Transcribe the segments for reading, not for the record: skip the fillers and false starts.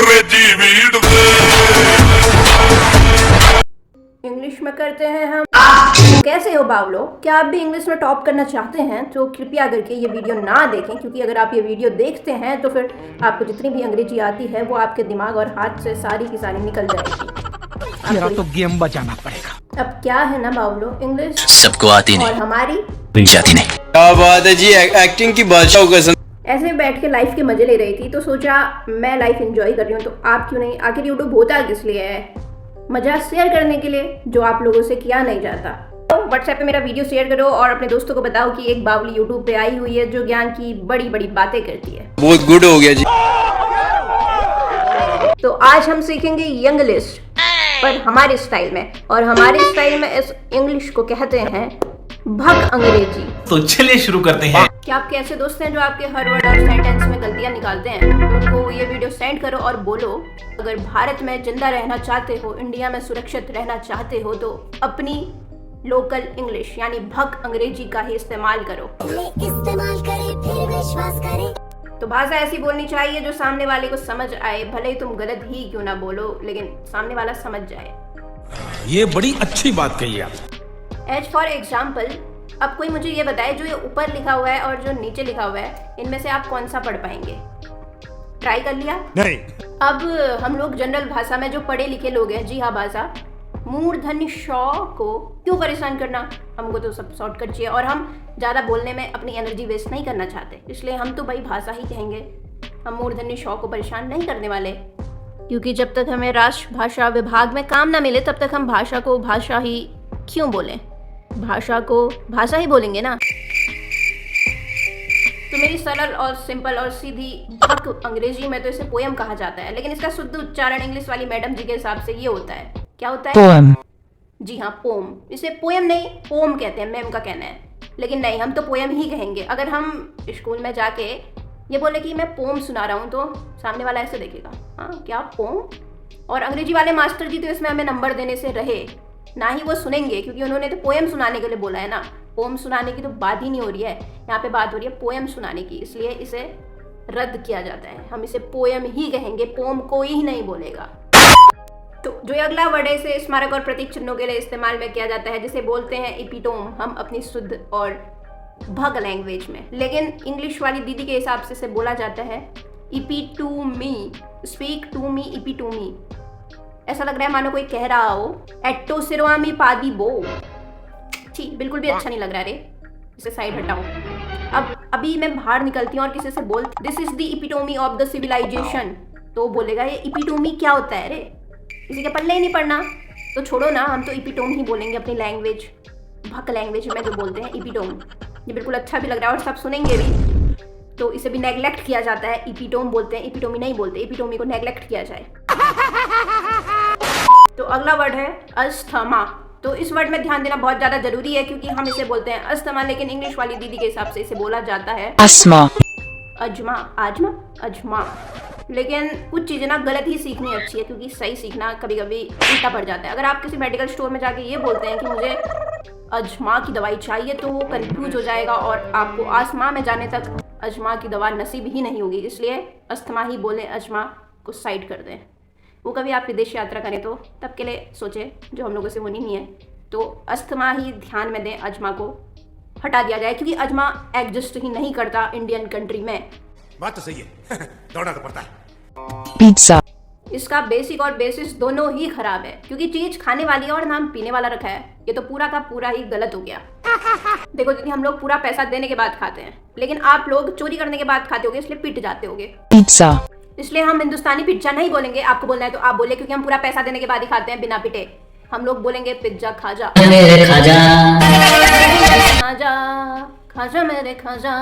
अंग्रेजी weed English में करते हैं हम। कैसे हो बावलो? क्या आप भी इंग्लिश में टॉप करना चाहते हैं तो कृपया करके ये वीडियो ना देखें, क्योंकि अगर आप ये वीडियो देखते हैं तो फिर आपको जितनी भी अंग्रेजी आती है वो आपके दिमाग और हाथ से सारी की सारी निकल जाएगी। मेरा तो गेम बचाना पड़ेगा। अब क्या है ना बावलो, इंग्लिश सबको आती नहीं और हमारी जाती नहीं। क्या बात है जी, एक्टिंग की बादशाह कसम। ऐसे बैठ के लाइफ के मजे ले रही थी तो सोचा मैं लाइफ एंजॉय कर रही हूँ तो आप क्यों नहीं। आखिर यूट्यूब होता किस लिए है? मजा शेयर करने के लिए, जो आप लोगों से किया नहीं जाता। तो व्हाट्सएप पे मेरा वीडियो शेयर करो और अपने दोस्तों को बताओ कि एक बावली यूट्यूब पे आई हुई है जो ज्ञान की बड़ी बड़ी बातें करती है। बहुत गुड हो गया जी। तो आज हम सीखेंगे यंगलिश, पर हमारे स्टाइल में, और हमारे स्टाइल में इस इंग्लिश को कहते हैं भग अंग्रेजी। तो चलिए शुरू करते हैं। क्या आपके ऐसे दोस्त हैं जो आपके हर वर्ड और सेंटेंस में गलतियां निकालते हैं? तो उनको ये वीडियो सेंड करो और बोलो, अगर भारत में जिंदा रहना चाहते हो, इंडिया में सुरक्षित रहना चाहते हो तो अपनी लोकल इंग्लिश यानी भग अंग्रेजी का ही इस्तेमाल करो। इस्तेमाल करें फिर विश्वास करें। तो भाषा ऐसी बोलनी चाहिए जो सामने वाले को समझ आए, भले ही तुम गलत ही क्यों ना बोलो, लेकिन सामने वाला समझ जाए। ये बड़ी अच्छी बात कही आप। एज फॉर एग्जाम्पल, अब कोई मुझे ये बताए जो ये ऊपर लिखा हुआ है और जो नीचे लिखा हुआ है, इनमें से आप कौन सा पढ़ पाएंगे? ट्राई कर लिया? नहीं। अब हम लोग जनरल भाषा में जो पढ़े लिखे लोग हैं, जी हाँ भाषा, मूर्धन्य श को क्यों परेशान करना, हमको तो सब शॉर्टकट चाहिए और हम ज़्यादा बोलने में अपनी एनर्जी वेस्ट नहीं करना चाहते, इसलिए हम तो भाई भाषा ही कहेंगे। हम मूर्धन्य श को परेशान नहीं करने वाले, क्योंकि जब तक हमें राष्ट्रभाषा विभाग में काम ना मिले तब तक हम भाषा को भाषा ही क्यों बोलें? भाषा को भाषा ही बोलेंगे ना। तो मेरी सरल और सिंपल और सीधी भग अंग्रेजी में तो इसे पोयम कहा जाता है, लेकिन इसका शुद्ध उच्चारण इंग्लिश वाली मैडम जी के हिसाब से ये होता है। क्या होता है? पोएम। जी हाँ, पोम। इसे पोयम नहीं पोम कहते हैं, मैम का कहना है, लेकिन नहीं, हम तो पोयम ही कहेंगे। अगर हम स्कूल में जाके ये बोले कि मैं पोम सुना रहा हूँ तो सामने वाला ऐसे देखेगा, हाँ क्या पोम? और अंग्रेजी वाले मास्टर जी तो इसमें हमें नंबर देने से रहे, ना ही वो सुनेंगे, क्योंकि उन्होंने तो पोएम सुनाने के लिए बोला है ना। पोम सुनाने की तो बात ही नहीं हो रही है, यहाँ पे बात हो रही है पोएम सुनाने की, इसलिए इसे रद्द किया जाता है। हम इसे पोएम ही कहेंगे, पोम कोई ही नहीं बोलेगा। तो जो अगला वर्ड है इसे स्मारक और प्रतीक चिन्हों के लिए इस्तेमाल में किया जाता है, जिसे बोलते हैं इपिटोम, हम अपनी शुद्ध और भग लैंग्वेज में। लेकिन इंग्लिश वाली दीदी के हिसाब से इसे बोला जाता है इपिटूमी, स्पीक टू मी इपिटूमी। ऐसा लग रहा है मानो कोई कह रहा हो एट्टो सिरवामी पादी बो। ठीक, बिल्कुल भी अच्छा नहीं लग रहा है रे, इसे साइड हटाओ। अब अभी मैं बाहर निकलती हूँ और किसी से बोल this is the epitome of the civilisation, तो बोलेगा ये इपिटोमी क्या होता है रे? किसी के पल्ले ही नहीं पढ़ना तो छोड़ो ना, हम तो इपिटोम ही बोलेंगे अपनी लैंग्वेज, भक लैंग्वेज में जो बोलते हैं इपिटोम। ये बिल्कुल अच्छा भी लग रहा है और सब सुनेंगे भी, तो इसे भी नेगलेक्ट किया जाता है। इपिटोम बोलते हैं, इपिटोमी नहीं बोलते, इपिटोमी को नेगलेक्ट किया जाए। तो अगला वर्ड है अस्थमा। तो इस वर्ड में ध्यान देना बहुत ज़्यादा जरूरी है, क्योंकि हम इसे बोलते हैं अस्थमा, लेकिन इंग्लिश वाली दीदी के हिसाब से इसे बोला जाता है अस्मा, अजमा, आजमा, अजमा। लेकिन कुछ चीज़ें ना गलत ही सीखनी अच्छी है, क्योंकि सही सीखना कभी कभी उल्टा पड़ जाता है। अगर आप किसी मेडिकल स्टोर में जाके ये बोलते हैं कि मुझे अजमा की दवाई चाहिए, तो वो कंफ्यूज हो जाएगा और आपको आसमां में जाने तक अजमा की दवा नसीब ही नहीं होगी। इसलिए अस्थमा ही बोलें, अजमा को साइड कर दें। वो कभी आप विदेश यात्रा करें तो तब के लिए सोचे, जो हम लोगों से होनी नहीं है, तो अस्थमा ही ध्यान में दें, अजमा को हटा दिया जाए, क्योंकि अजमा एग्जिस्ट ही नहीं करता इंडियन कंट्री में। बात तो सही है दौड़ना तो पड़ता है। पिज्जा। इसका बेसिक और बेसिस दोनों ही खराब है, क्योंकि चीज खाने वाली है और नाम पीने वाला रखा है। ये तो पूरा का पूरा ही गलत हो गया। देखो दीदी, हम लोग पूरा पैसा देने के बाद खाते हैं, लेकिन आप लोग चोरी करने के बाद खाते होगे, इसलिए पिट जाते होगे। पिज्जा। इसलिए हम हिंदुस्तानी पिज्जा नहीं बोलेंगे। आपको बोलना है तो आप बोले, क्योंकि हम पूरा पैसा देने के बाद ही खाते हैं बिना पिटे। हम लोग बोलेंगे पिज्जा खाजा, खाजा खाजा मेरे खाजा।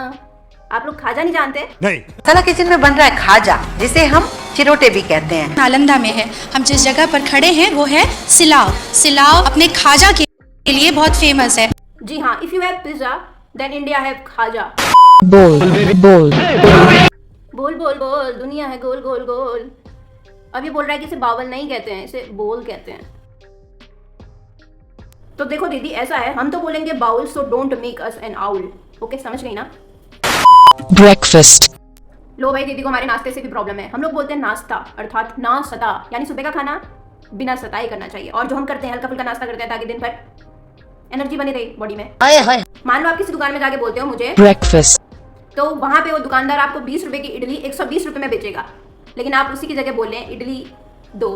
आप लोग खाजा नहीं जानते? नहीं। साला किचन में बन रहा है खाजा, जिसे हम चिरोटे भी कहते हैं। नालंदा में है। हम जिस जगह पर खड़े हैं वो है सिलाव। सिलाव अपने खाजा के लिए बहुत फेमस है। जी हाँ, if you have pizza then India have khaja. बोल बोल बोल बोल बोल, दुनिया है गोल गोल गोल। अब ये बोल रहा है कि इसे बावल नहीं कहते हैं, इसे बोल कहते हैं। तो देखो दीदी, ऐसा है, हम तो बोलेंगे bowl, so don't make us an owl. Okay, समझ गई ना? ब्रेकफास्ट। लो भाई, दीदी को हमारे नाश्ते से भी प्रॉब्लम है। हम लोग बोलते हैं नाश्ता अर्थात नाश्ता, यानी सुबह का खाना बिना सताए करना चाहिए। और जो हम करते हैं हल्का फुल्का नाश्ता करते हैं ताकि दिन भर एनर्जी बनी रहे बॉडी में। मान लो आप किसी दुकान में जाके बोलते हो मुझे breakfast, तो वहां पे वो दुकानदार आपको 20 रुपए की इडली 120 रुपए में बेचेगा, लेकिन आप उसी की जगह बोल रहे हैं इडली 2।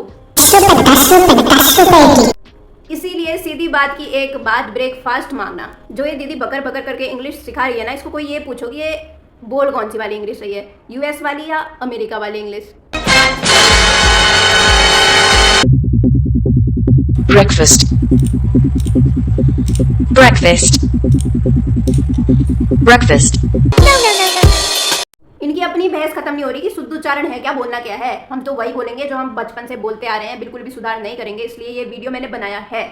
इसीलिए सीधी बात की एक बात, ब्रेकफास्ट मांगना। जो ये दीदी बकर बकर करके इंग्लिश सिखा रही है ना, इसको कोई ये पूछो कि ये बोल कौन सी वाली इंग्लिश रही है, यूएस वाली या अमेरिका वाली इंग्लिश। breakfast, breakfast, breakfast, इनकी अपनी बहस खत्म नहीं हो रही कि शुद्ध उच्चारण है क्या, बोलना क्या है। हम तो वही बोलेंगे जो हम बचपन से बोलते आ रहे हैं, बिल्कुल भी सुधार नहीं करेंगे। इसलिए ये वीडियो मैंने बनाया है।